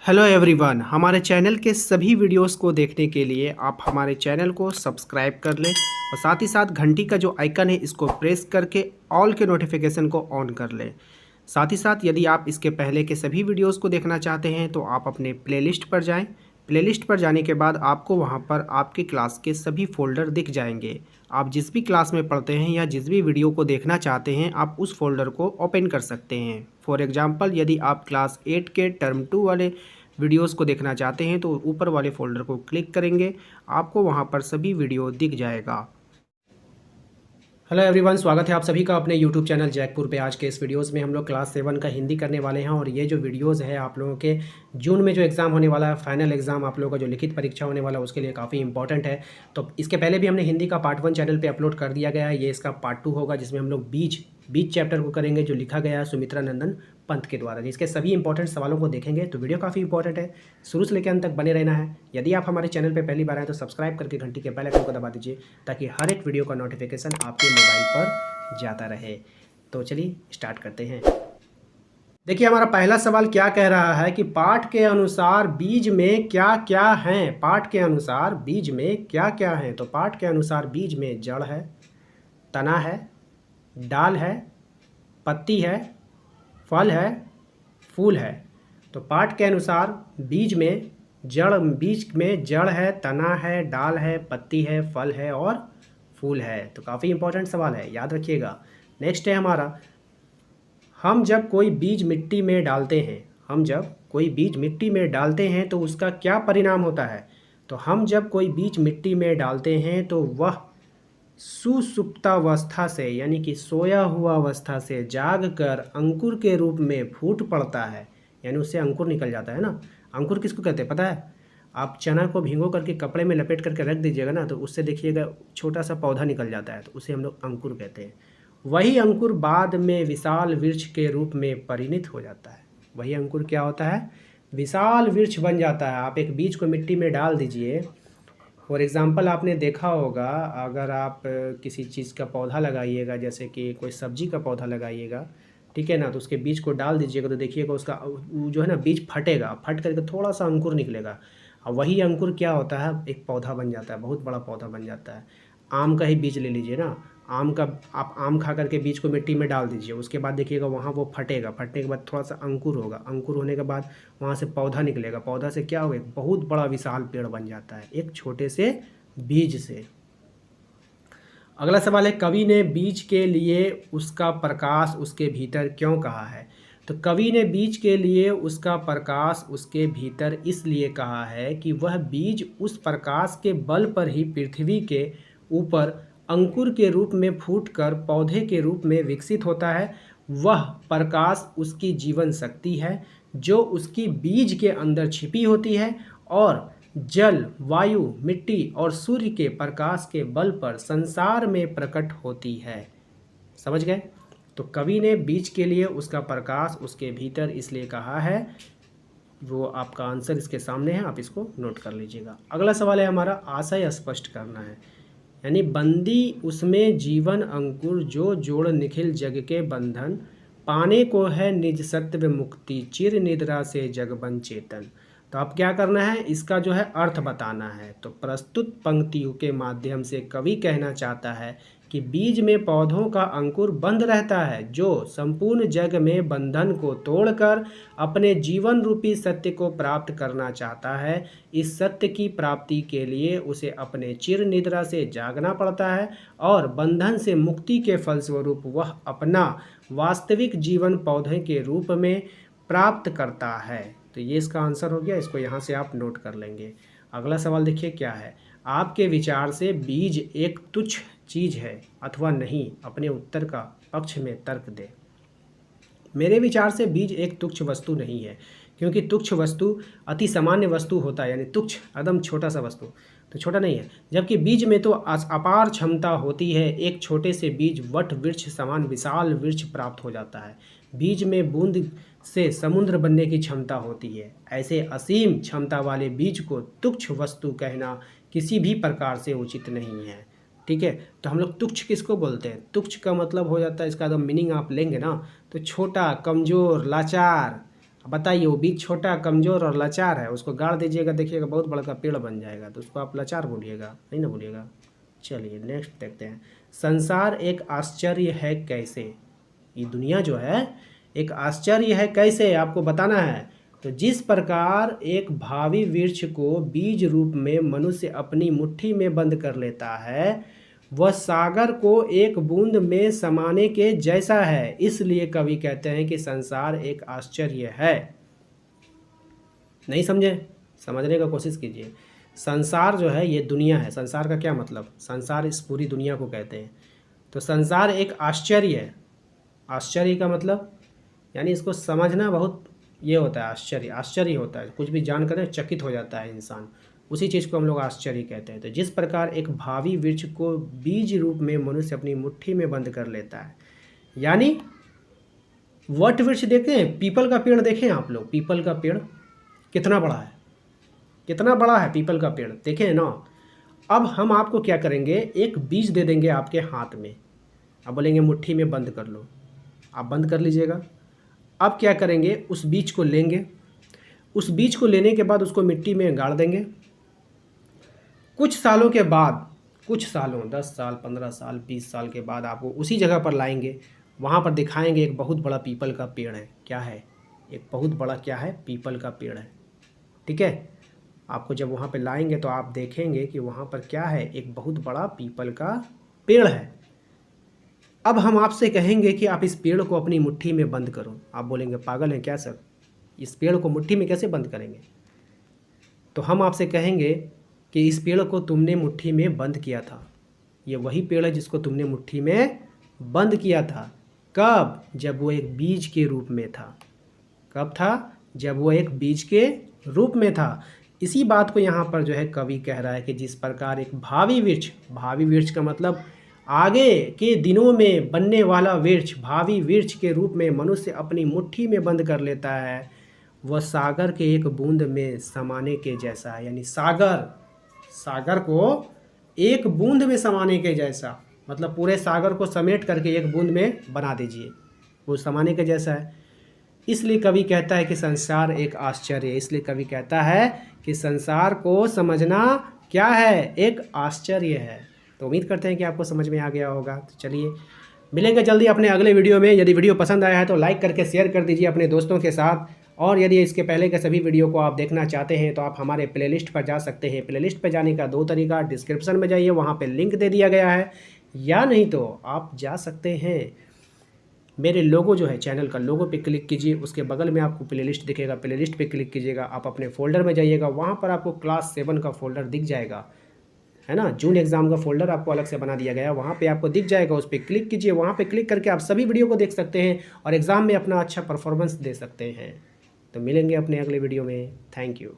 Hello everyone, हमारे channel के सभी वीडियोस को देखने के लिए आप हमारे चैनल को सब्सक्राइब कर लें और साथ ही साथ घंटी का जो आइकन है इसको प्रेस करके ऑल के नोटिफिकेशन को ऑन कर लें। साथ ही साथ यदि आप इसके पहले के सभी वीडियोस को देखना चाहते हैं तो आप अपने प्लेलिस्ट पर जाएं। प्लेलिस्ट पर जाने के बाद आपको वहां पर आपकी क्लास के सभी फोल्डर दिख जाएंगे। आप जिस भी क्लास में पढ़ते हैं या जिस भी वीडियो को देखना चाहते हैं आप उस फोल्डर को ओपन कर सकते हैं। फॉर एग्जांपल, यदि आप क्लास 8 के टर्म 2 वाले वीडियोस को देखना चाहते हैं तो ऊपर वाले फोल्डर को क्लिक करेंगे, आपको वहां पर सभी वीडियो दिख जाएगा। हेलो एवरीवन, स्वागत है आप सभी का अपने यूट्यूब चैनल जैकपुर पे। आज के इस वीडियोस में हम लोग क्लास 7 का हिंदी करने वाले हैं और ये जो वीडियोस है आप लोगों के जून में जो एग्ज़ाम होने वाला है, फाइनल एग्ज़ाम आप लोगों का जो लिखित परीक्षा होने वाला है उसके लिए काफ़ी इंपॉर्टेंट है। तो इसके पहले भी हमने हिंदी का पार्ट 1 चैनल पर अपलोड कर दिया गया है। ये इसका पार्ट 2 होगा जिसमें हम लोग बीच चैप्टर को करेंगे जो लिखा गया है सुमित्रा नंदन पंत के द्वारा। इसके सभी इंपॉर्टेंट सवालों को देखेंगे तो वीडियो काफ़ी इंपॉर्टेंट है, शुरू से लेकर अंत तक बने रहना है। यदि आप हमारे चैनल पर पहली बार आए तो सब्सक्राइब करके घंटी के बेल आइकन को दबा दीजिए ताकि हर एक वीडियो का नोटिफिकेशन आपके मोबाइल पर जाता रहे। तो चलिए स्टार्ट करते हैं। देखिए हमारा पहला सवाल क्या कह रहा है कि पाठ के अनुसार बीज में क्या क्या हैं। पाठ के अनुसार बीज में क्या क्या हैं। तो पाठ के अनुसार बीज में जड़ है, तना है, डाल है, पत्ती है, फल है, फूल है। तो पाठ के अनुसार बीज में जड़ है, तना है, डाल है, पत्ती है, फल है और फूल है। तो काफ़ी इंपॉर्टेंट सवाल है, याद रखिएगा। नेक्स्ट है हमारा, हम जब कोई बीज मिट्टी में डालते हैं तो उसका क्या परिणाम होता है। तो हम जब कोई बीज मिट्टी में डालते हैं तो वह सुसुप्तावस्था से यानी कि सोया हुआ अवस्था से जाग कर अंकुर के रूप में फूट पड़ता है, यानी उससे अंकुर निकल जाता है ना। अंकुर किसको कहते हैं पता है? आप चना को भिगो करके कपड़े में लपेट करके रख दीजिएगा ना तो उससे देखिएगा छोटा सा पौधा निकल जाता है, तो उसे हम लोग अंकुर कहते हैं। वही अंकुर बाद में विशाल वृक्ष के रूप में परिणत हो जाता है। वही अंकुर क्या होता है? विशाल वृक्ष बन जाता है। आप एक बीज को मिट्टी में डाल दीजिए। फॉर एग्ज़ाम्पल आपने देखा होगा, अगर आप किसी चीज़ का पौधा लगाइएगा, जैसे कि कोई सब्जी का पौधा लगाइएगा, ठीक है ना, तो उसके बीज को डाल दीजिएगा तो देखिएगा उसका जो है ना बीज फटेगा, फट करके थोड़ा सा अंकुर निकलेगा और वही अंकुर क्या होता है? एक पौधा बन जाता है, बहुत बड़ा पौधा बन जाता है। आम का ही बीज ले लीजिए ना, आप आम खा करके बीज को मिट्टी में डाल दीजिए, उसके बाद देखिएगा वहाँ वो फटेगा, फटने के बाद थोड़ा सा अंकुर होगा, अंकुर होने के बाद वहाँ से पौधा निकलेगा, पौधा से क्या होगा? एक बहुत बड़ा विशाल पेड़ बन जाता है एक छोटे से बीज से। अगला सवाल है, कवि ने बीज के लिए उसका प्रकाश उसके भीतर क्यों कहा है। तो कवि ने बीज के लिए उसका प्रकाश उसके भीतर इसलिए कहा है कि वह बीज उस प्रकाश के बल पर ही पृथ्वी के ऊपर अंकुर के रूप में फूटकर पौधे के रूप में विकसित होता है। वह प्रकाश उसकी जीवन शक्ति है जो उसकी बीज के अंदर छिपी होती है और जल, वायु, मिट्टी और सूर्य के प्रकाश के बल पर संसार में प्रकट होती है। समझ गए? तो कवि ने बीज के लिए उसका प्रकाश उसके भीतर इसलिए कहा है। वो आपका आंसर इसके सामने है, आप इसको नोट कर लीजिएगा। अगला सवाल है हमारा, आशय स्पष्ट करना है। यानी बंदी उसमें जीवन अंकुर जो जोड़ निखिल जग के बंधन, पाने को है निज सत्व मुक्ति चिर निद्रा से जग बन चेतन। तो आप क्या करना है? इसका जो है अर्थ बताना है। तो प्रस्तुत पंक्तियों के माध्यम से कवि कहना चाहता है कि बीज में पौधों का अंकुर बंद रहता है जो संपूर्ण जग में बंधन को तोड़कर अपने जीवन रूपी सत्य को प्राप्त करना चाहता है। इस सत्य की प्राप्ति के लिए उसे अपने चिर निद्रा से जागना पड़ता है और बंधन से मुक्ति के फलस्वरूप वह अपना वास्तविक जीवन पौधे के रूप में प्राप्त करता है। तो ये इसका आंसर हो गया, इसको यहाँ से आप नोट कर लेंगे। अगला सवाल देखिए क्या है, आपके विचार से बीज एक तुच्छ चीज़ है अथवा नहीं, अपने उत्तर का पक्ष में तर्क दे। मेरे विचार से बीज एक तुच्छ वस्तु नहीं है, क्योंकि तुच्छ वस्तु अति सामान्य वस्तु होता है, यानी तुच्छ एकदम छोटा सा वस्तु तो छोटा नहीं है, जबकि बीज में तो अपार क्षमता होती है। एक छोटे से बीज वट वृक्ष समान विशाल वृक्ष प्राप्त हो जाता है। बीज में बूंद से समुद्र बनने की क्षमता होती है। ऐसे असीम क्षमता वाले बीज को तुच्छ वस्तु कहना किसी भी प्रकार से उचित नहीं है। ठीक है, तो हम लोग तुच्छ किसको बोलते हैं? तुच्छ का मतलब हो जाता है, इसका तो मीनिंग आप लेंगे ना तो छोटा, कमज़ोर, लाचार, बताइए, वो बीज छोटा, कमज़ोर और लाचार है, उसको गाड़ दीजिएगा, देखिएगा बहुत बड़ा का पेड़ बन जाएगा, तो उसको आप लाचार बोलिएगा, नहीं ना बोलिएगा। चलिए नेक्स्ट देखते हैं। संसार एक आश्चर्य है कैसे? ये दुनिया जो है एक आश्चर्य है कैसे, आपको बताना है। तो जिस प्रकार एक भावी वृक्ष को बीज रूप में मनुष्य अपनी मुट्ठी में बंद कर लेता है, वह सागर को एक बूंद में समाने के जैसा है। इसलिए कवि कहते हैं कि संसार एक आश्चर्य है। नहीं समझे? समझने का कोशिश कीजिए। संसार जो है ये दुनिया है। संसार का क्या मतलब? संसार इस पूरी दुनिया को कहते हैं। तो संसार एक आश्चर्य है। आश्चर्य का मतलब यानी इसको समझना बहुत ये होता है, आश्चर्य, आश्चर्य होता है, कुछ भी जानकर चकित हो जाता है इंसान, उसी चीज़ को हम लोग आश्चर्य कहते हैं। तो जिस प्रकार एक भावी वृक्ष को बीज रूप में मनुष्य अपनी मुट्ठी में बंद कर लेता है, यानी वट वृक्ष देखते हैं, पीपल का पेड़ देखें आप लोग, पीपल का पेड़ कितना बड़ा है, कितना बड़ा है पीपल का पेड़, देखें ना। अब हम आपको क्या करेंगे, एक बीज दे देंगे आपके हाथ में, अब बोलेंगे मुट्ठी में बंद कर लो, आप बंद कर लीजिएगा। अब क्या करेंगे, उस बीज को लेंगे, उस बीज को लेने के बाद उसको मिट्टी में गाड़ देंगे। कुछ सालों के बाद, कुछ सालों 10 साल 15 साल 20 साल के बाद आपको उसी जगह पर लाएंगे, वहाँ पर दिखाएंगे एक बहुत बड़ा पीपल का पेड़ है। क्या है? एक बहुत बड़ा क्या है? पीपल का पेड़ है। ठीक है, आपको जब वहाँ पे लाएंगे तो आप देखेंगे कि वहाँ पर क्या है, एक बहुत बड़ा पीपल का पेड़ है। अब हम आपसे कहेंगे कि आप इस पेड़ को अपनी मुट्ठी में बंद करो। आप बोलेंगे पागल हैं क्या सर, इस पेड़ को मुट्ठी में कैसे बंद करेंगे? तो हम आपसे कहेंगे कि इस पेड़ को तुमने मुट्ठी में बंद किया था, ये वही पेड़ है जिसको तुमने मुट्ठी में बंद किया था। कब? जब वो एक बीज के रूप में था। कब था? जब वो एक बीज के रूप में था। इसी बात को यहाँ पर जो है कवि कह रहा है कि जिस प्रकार एक भावी वृक्ष, भावी वृक्ष का मतलब आगे के दिनों में बनने वाला वृक्ष, भावी वृक्ष के रूप में मनुष्य अपनी मुट्ठी में बंद कर लेता है, वह सागर के एक बूंद में समाने के जैसा है। यानी सागर, सागर को एक बूंद में समाने के जैसा, मतलब पूरे सागर को समेट करके एक बूंद में बना दीजिए, वो समाने के जैसा है। इसलिए कवि कहता है कि संसार एक आश्चर्य है। इसलिए कवि कहता है कि संसार को समझना क्या है, एक आश्चर्य है। तो उम्मीद करते हैं कि आपको समझ में आ गया होगा। तो चलिए मिलेंगे जल्दी अपने अगले वीडियो में। यदि वीडियो पसंद आया है तो लाइक करके शेयर कर दीजिए अपने दोस्तों के साथ, और यदि इसके पहले के सभी वीडियो को आप देखना चाहते हैं तो आप हमारे प्लेलिस्ट पर जा सकते हैं। प्लेलिस्ट पर जाने का 2 तरीका, डिस्क्रिप्शन में जाइए, वहाँ पर लिंक दे दिया गया है, या नहीं तो आप जा सकते हैं मेरे लोगो जो है, चैनल का लोगो पे क्लिक कीजिए, उसके बगल में आपको प्लेलिस्ट दिखेगा, प्लेलिस्ट पे क्लिक कीजिएगा, आप अपने फोल्डर में जाइएगा, वहाँ पर आपको क्लास 7 का फोल्डर दिख जाएगा, है ना। जून एग्ज़ाम का फोल्डर आपको अलग से बना दिया गया है, वहाँ पे आपको दिख जाएगा, उस पर क्लिक कीजिए। वहाँ पे क्लिक करके आप सभी वीडियो को देख सकते हैं और एग्ज़ाम में अपना अच्छा परफॉर्मेंस दे सकते हैं। तो मिलेंगे अपने अगले वीडियो में। Thank you.